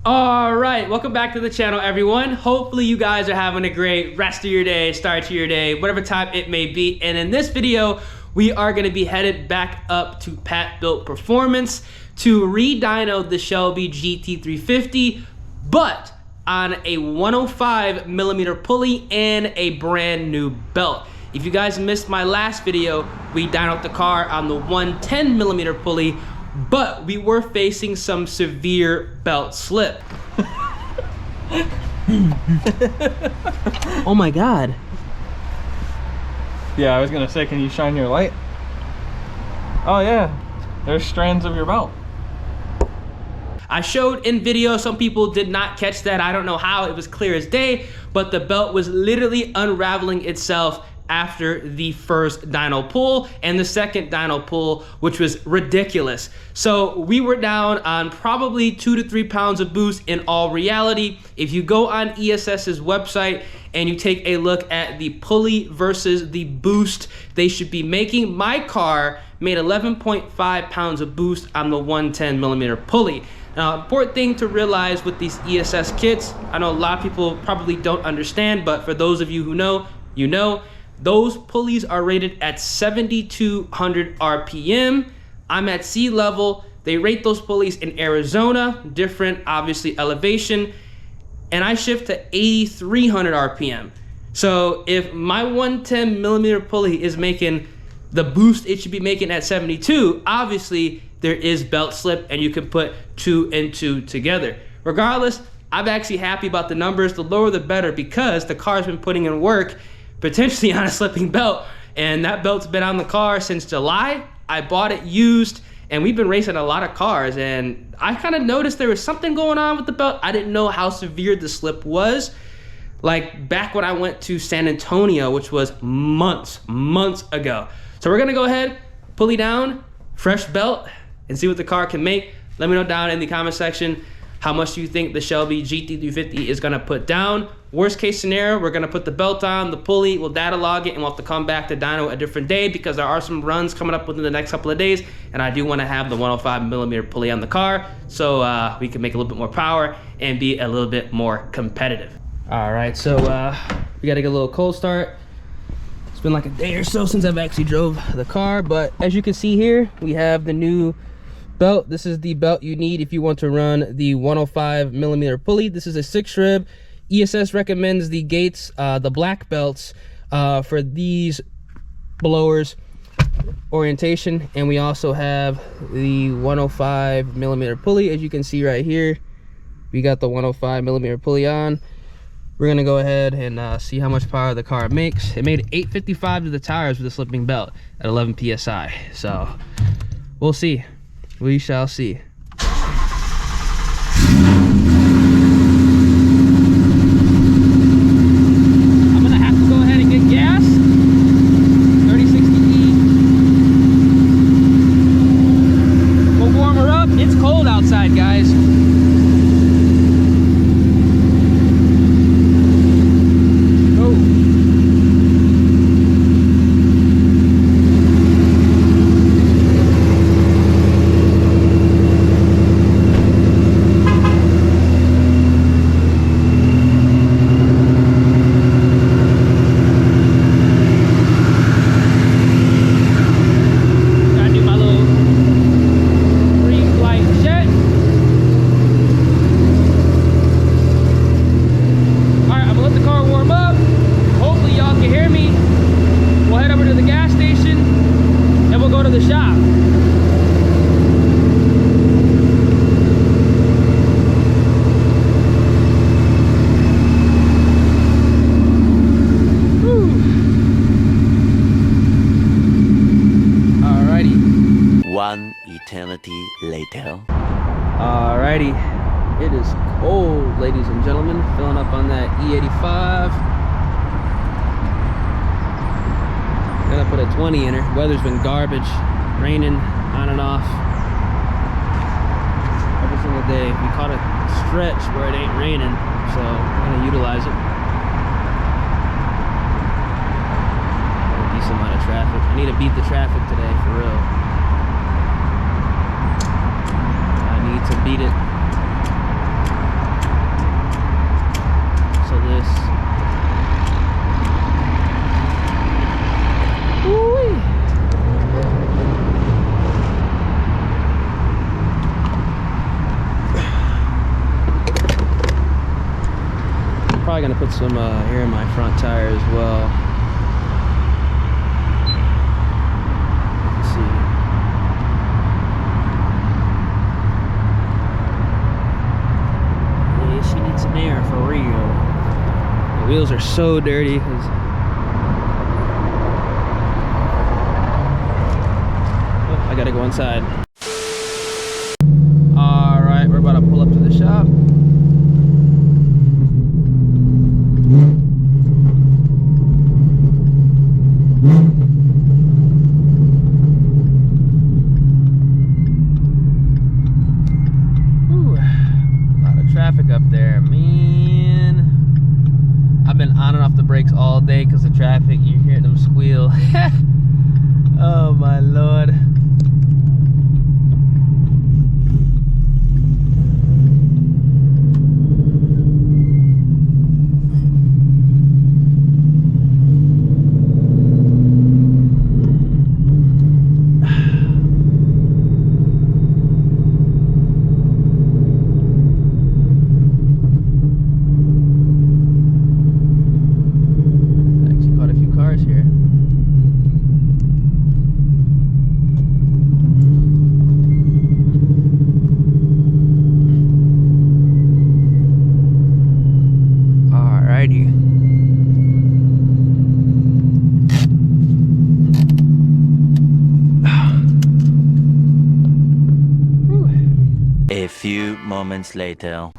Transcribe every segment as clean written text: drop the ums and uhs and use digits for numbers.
All right, welcome back to the channel, everyone. Hopefully you guys are having a great rest of your day, start to your day, whatever time it may be. And in this video, we are gonna be headed back up to Pat Built Performance to re-dyno the Shelby GT350, but on a 105 millimeter pulley and a brand new belt. If you guys missed my last video, we dynoed the car on the 110 millimeter pulley, but we were facing some severe belt slip. Oh my God. Yeah, I was gonna say, can you shine your light? Oh yeah, there's strands of your belt. I showed in video, some people did not catch that. I don't know how, it was clear as day, but the belt was literally unraveling itself after the first dyno pull and the second dyno pull, which was ridiculous. So we were down on probably 2 to 3 pounds of boost in all reality. If you go on ESS's website and you take a look at the pulley versus the boost they should be making, my car made 11.5 pounds of boost on the 110 millimeter pulley. Now, important thing to realize with these ESS kits, I know a lot of people probably don't understand, but for those of you who know, you know, those pulleys are rated at 7,200 RPM. I'm at sea level. They rate those pulleys in Arizona, different obviously elevation, and I shift to 8,300 RPM. So if my 110 millimeter pulley is making the boost it should be making at 72, obviously there is belt slip and you can put 2 and 2 together. Regardless, I'm actually happy about the numbers. The lower the better, because the car's been putting in work potentially on a slipping belt, and that belt's been on the car since July. I bought it used, and we've been racing a lot of cars, and I kind of noticed there was something going on with the belt. I didn't know how severe the slip was. Like back when I went to San Antonio, which was months ago. So we're gonna go ahead, pulley down, fresh belt, and see what the car can make. Let me know down in the comment section, how much do you think the Shelby GT350 is gonna put down? Worst case scenario, we're gonna put the belt on, the pulley, we'll data log it, and we'll have to come back to dyno a different day, because there are some runs coming up within the next couple of days, and I do wanna have the 105 millimeter pulley on the car, so we can make a little bit more power and be a little bit more competitive. All right, so we gotta get a little cold start. It's been like a day or so since I've actually drove the car, but as you can see here, we have the new belt. This is the belt you need if you want to run the 105 millimeter pulley. This is a 6 rib. ESS recommends the Gates, the black belts for these blowers orientation, and we also have the 105 millimeter pulley. As you can see right here, we got the 105 millimeter pulley on. We're gonna go ahead and see how much power the car makes. It made 855 to the tires with a slipping belt at 11 psi, so we'll see. We shall see. I'm gonna have to go ahead and get gas. 3060E. We'll warm her up. It's cold outside, guys. One eternity later. Alrighty, it is cold, ladies and gentlemen. Filling up on that E85. Gonna put a 20 in her. Weather's been garbage, raining on and off every single day. We caught a stretch where it ain't raining, so we're gonna utilize it. A decent amount of traffic. I need to beat the traffic today, for real. To beat it. probably gonna put some air in my front tire as well. Let's see. Yeah, she needs some air for real. The wheels are so dirty. I gotta go inside. All right, we're about to pull up to the shop. Ooh, a lot of traffic up there, man. I've been on and off the brakes all day because of traffic. You're hearing them squeal. Oh my Lord. Actually caught a few cars here. A few moments later.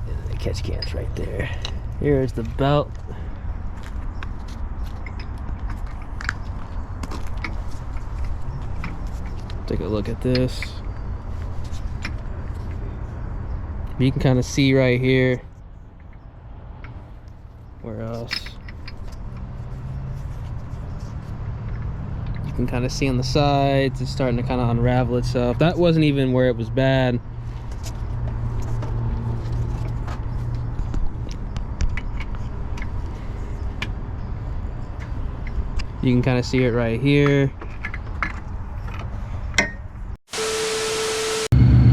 The catch can's right there. Here's the belt. Take a look at this. You can kind of see right here. Where else? You can kind of see on the sides, it's starting to kind of unravel itself. That wasn't even where it was bad. You can kind of see it right here.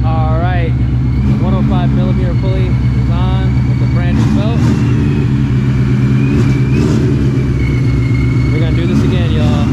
All right, 105mm pulley is on with the brand new belt. We're gonna do this again, y'all.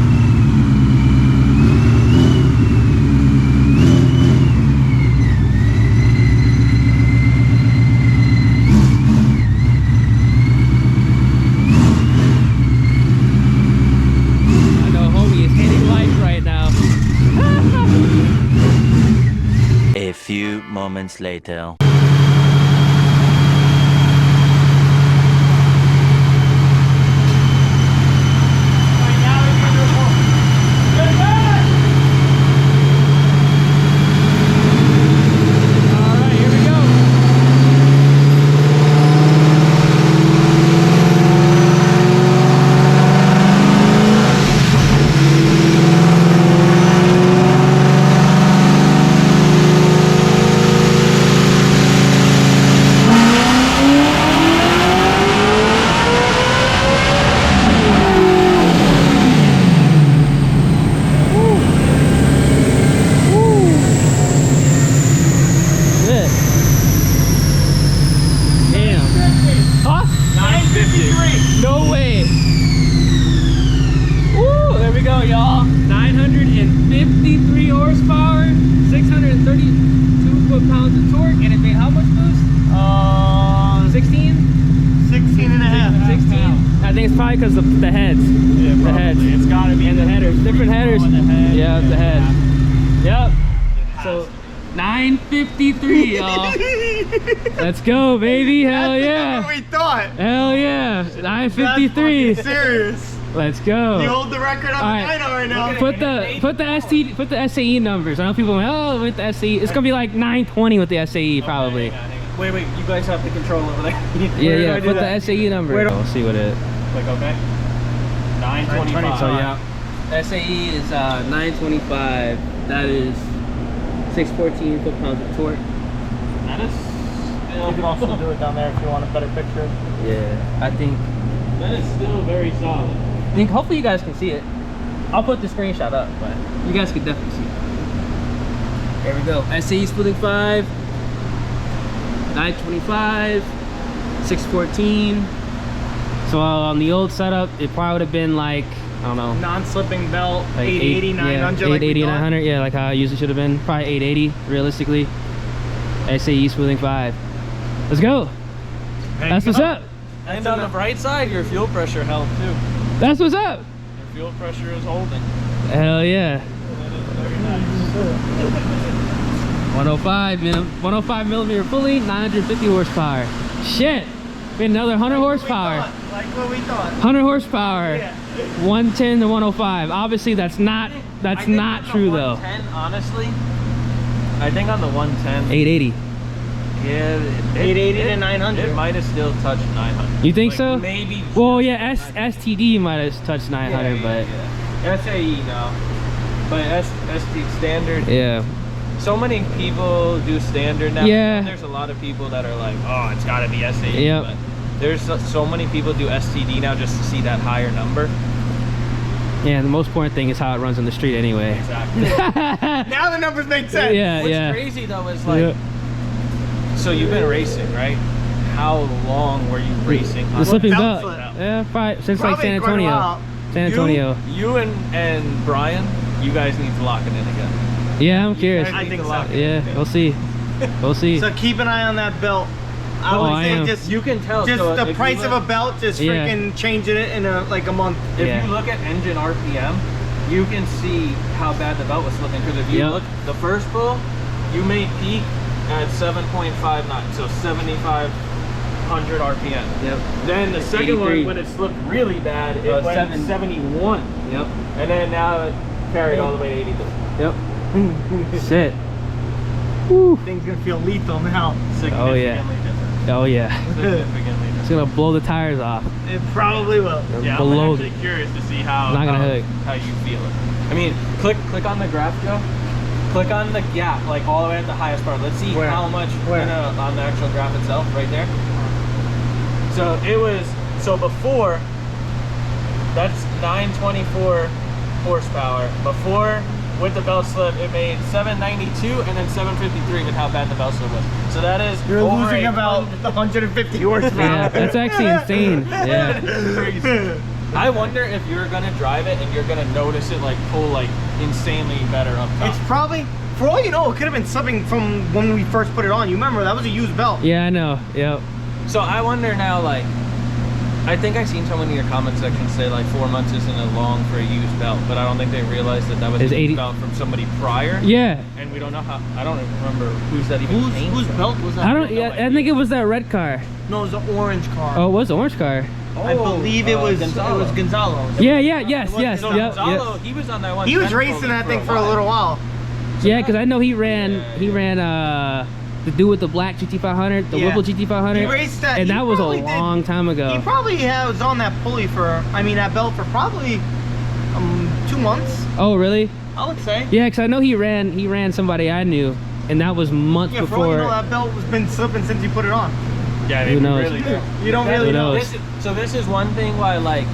A few moments later. No way. Woo, there we go, y'all. 953 horsepower, 632 foot-pounds of torque, and it made how much boost? 16? 16 and a half. 16? I think it's probably because of the heads. Yeah, the heads. It's gotta be. And the headers. Different headers. Yeah, the head. Yep. So 953, y'all. Let's go, baby. Hell yeah. That's what we thought. Hell yeah. 953. That's serious. Let's go. You hold the record on the Dyno right now. Put the SAE numbers. I know people are like, oh, with the SAE. It's gonna be like 920 with the SAE probably. Wait, you guys have the control over there. Yeah, put the SAE number. We'll see what it. Click OK. 925. So yeah, SAE is 925. That is 614 foot-pounds of torque. That is still. You can also do it down there if you want a better picture. Yeah, I think that is still very solid. I think hopefully you guys can see it. I'll put the screenshot up, but you guys can definitely see it. There we go. SAE splitting 5. 925, 614. So on the old setup, it probably would have been like, I don't know, Non-slipping belt, like 880, 900. 880, 900. Yeah, like how it usually should have been. Probably 880, realistically. SAE smoothing 5. Let's go. That's what's up. And on the bright side, your fuel pressure held too. That's what's up. Your fuel pressure is holding. Hell yeah. That is very nice. 105 millimeter pulley, 950 horsepower. Shit. We had another 100 horsepower. Like what we thought. 100 horsepower. Yeah. 110 to 105. Obviously, that's not true though. 110, honestly. I think on the 110. 880. Yeah, 880 to 900. It might have still touched 900. You think Like, so? Maybe. Well, yeah, STD might have touched 900, but yeah. SAE no. But ST standard. yeah. So many people do standard now. Yeah. And there's a lot of people that are like, oh, it's got to be SAE. Yep. But there's so many people do STD now just to see that higher number. Yeah, the most important thing is how it runs on the street anyway. Exactly. Now the numbers make sense. Yeah, What's yeah. crazy though is like, so you've been racing, right? How long were you racing? The slipping belt belt. slip? Yeah, probably since like Probably San quite a Antonio. while. San Antonio. You and Brian, you guys need to lock it in again. Yeah, I'm curious. I think so. Yeah, we'll see. We'll see. So keep an eye on that belt. I Oh, would I say am. just You can tell. just so the if price you of look- a belt, just Yeah. freaking changing it in like a month. If Yeah. you look at engine RPM, you can see how bad the belt was slipping. Because if you Yep. look, the first pull, you made peak at 7.59, so 7,500 RPM. Yep. Then the second 83. one, when it slipped really bad, it went 71. Yep. And then now it carried all the way to 83. Yep. Shit. Woo. Things gonna feel lethal now. Oh, yeah. Significantly Oh yeah. different. Significantly It's different. gonna blow the tires off. It probably will. Yeah, Below. I'm actually curious to see how, Not gonna hook. how you feel it. I mean, click on the graph, Joe. Click on the gap, like all the way at the highest part. Let's see Where? how much Where? on the actual graph itself, right there. So it was, so before, that's 924 horsepower. Before, with the belt slip, it made 792 and then 753 with how bad the belt slip was. So that is You're over losing about 150 horsepower. Yeah, that's actually insane. Yeah. crazy. I wonder if you're gonna drive it and you're gonna notice it like pull like insanely better up top. It's probably, for all you know, it could have been slipping from when we first put it on. You remember, that was a used belt. Yeah, I know. Yep. So I wonder now, like, I think I've seen someone in your comment section say like 4 months isn't long for a used belt, but I don't think they realized that that was It's a 80 used belt from somebody prior. Yeah. And we don't know how, I don't remember who's that even came Whose from. belt was that? I don't. Yeah, I think it was that red car. No, it was an orange car. Oh, it was the orange car. I believe it was Gonzalo. Gonzalo's. Yeah. Yeah. Yes. Yes. So Yep. Gonzalo, Yep. he was on that one. He was racing that thing for a little while. Yeah, because I know he ran. He ran. The dude with the black GT500, the Yeah. Whipple GT500. He raced that. and he that was a probably did- long time ago. He probably was on that pulley for, I mean, that belt for probably 2 months, Oh, really? I would say. Yeah, because I know he ran somebody I knew, and that was months Yeah, for all you before. know, that belt has been slipping since you put it on. Yeah, Who knows? Really do. You don't Who really know. knows? This is one thing why, like,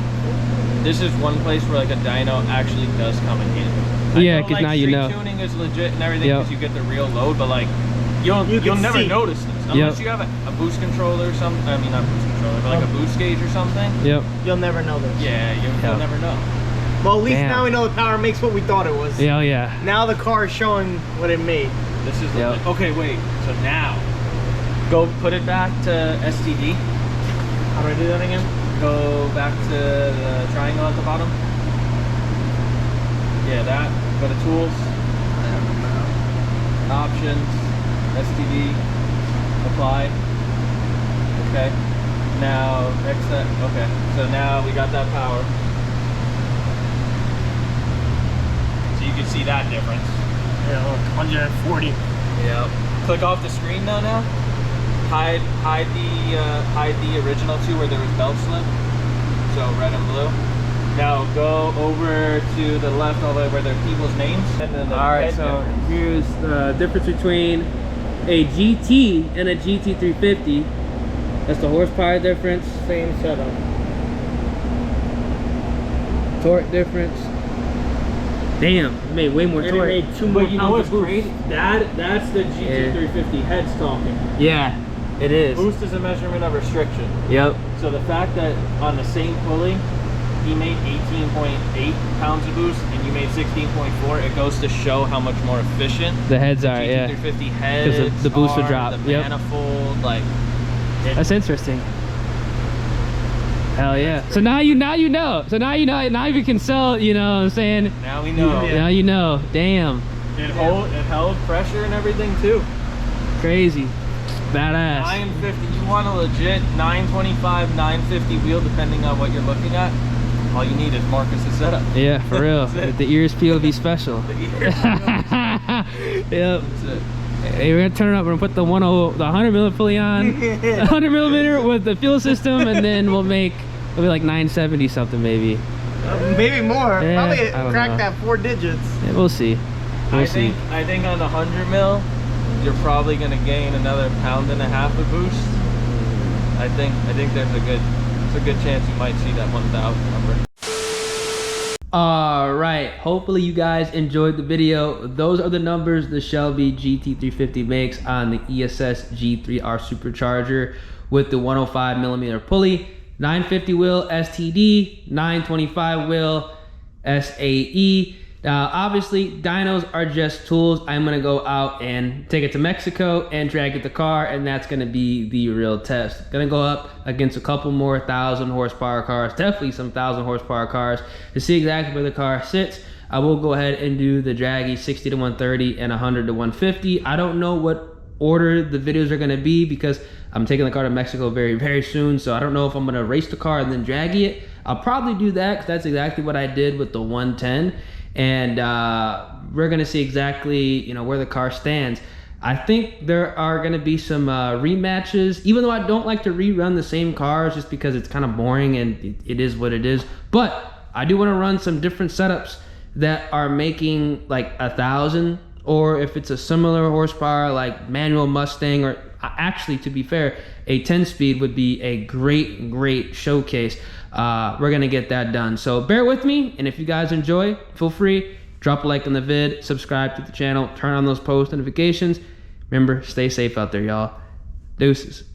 this is one place where like a dyno actually does come in handy. I Yeah, know, 'cause like, now you street know. tuning is legit and everything Yep. because you get the real load, but like you'll can never see. notice this unless Yep. you have a boost controller or something. I mean, not boost controller, but like a boost gauge or something. Yep. You'll never know this. Yeah, you'll Yep. never know. Well, at least Damn. now we know the power makes what we thought it was. Yeah. Oh, yeah. Now the car is showing what it made. This is Yep. legit. Okay. Wait. So now, go put it back to STD. How do I do that again? Go back to the triangle at the bottom. Yeah, that. Go to tools. Options. STD. Apply. Okay. Now, next step. Okay. So now we got that power. So you can see that difference. Yeah, look, 140. Yep. Click off the screen though now. Hide the original two where there was belt slip. So red and blue. Now go over to the left all the way where there are people's names. And then the All right. head So difference. here's the difference between a GT and a GT350. That's the horsepower difference. Same setup. Torque difference. Damn, it made way more And it torque. made 2 more But you know pounds what's of boost. crazy? That's the GT350 heads talking. Yeah. It is. Boost is a measurement of restriction. Yep. So the fact that on the same pulley, he made 18.8 pounds of boost and you made 16.4, it goes to show how much more efficient The heads are, yeah. GT350 heads Because the boost would drop. The manifold, like. That's interesting. Hell yeah. So now you know. So now you know. Now you can sell, you know what I'm saying? Now we know. Now you know. Damn. It held pressure and everything too. Crazy. Badass. 950. You want a legit 925, 950 wheel, depending on what you're looking at. All you need is Marcus's setup. Yeah, for real. The ears POV special. The ears POV. Yep. That's it. Hey, we're gonna turn it up. We're gonna put the 100 millimeter pulley on, 100 millimeter with the fuel system, and then it'll be like 970 something maybe. Maybe more. Yeah, Probably I don't crack know. that 4 digits. Yeah, we'll see. I think on the 100 mil, you're probably gonna gain another 1.5 pounds of boost. I think there's a good chance you might see that 1,000 number. All right, hopefully you guys enjoyed the video. Those are the numbers the Shelby GT350 makes on the ESS G3R Supercharger with the 105 millimeter pulley, 950 wheel STD, 925 wheel SAE. Now, obviously, dynos are just tools. I'm gonna go out and take it to Mexico and drag it the car, and that's gonna be the real test. Gonna go up against a couple more 1,000 horsepower cars, definitely some 1,000 horsepower cars, to see exactly where the car sits. I will go ahead and do the draggy 60 to 130 and 100 to 150. I don't know what order the videos are gonna be because I'm taking the car to Mexico very, very soon, so I don't know if I'm gonna race the car and then draggy it. I'll probably do that because that's exactly what I did with the 110. And we're gonna see exactly, you know, where the car stands. I think there are gonna be some rematches, even though I don't like to rerun the same cars just because it's kind of boring and it is what it is. But I do want to run some different setups that are making like 1,000, or if it's a similar horsepower like manual Mustang, or actually, to be fair, a 10-speed would be a great showcase. We're gonna get that done, so bear with me, and if you guys enjoy, feel free, drop a like on the vid, subscribe to the channel, turn on those post notifications. Remember, stay safe out there, y'all. Deuces.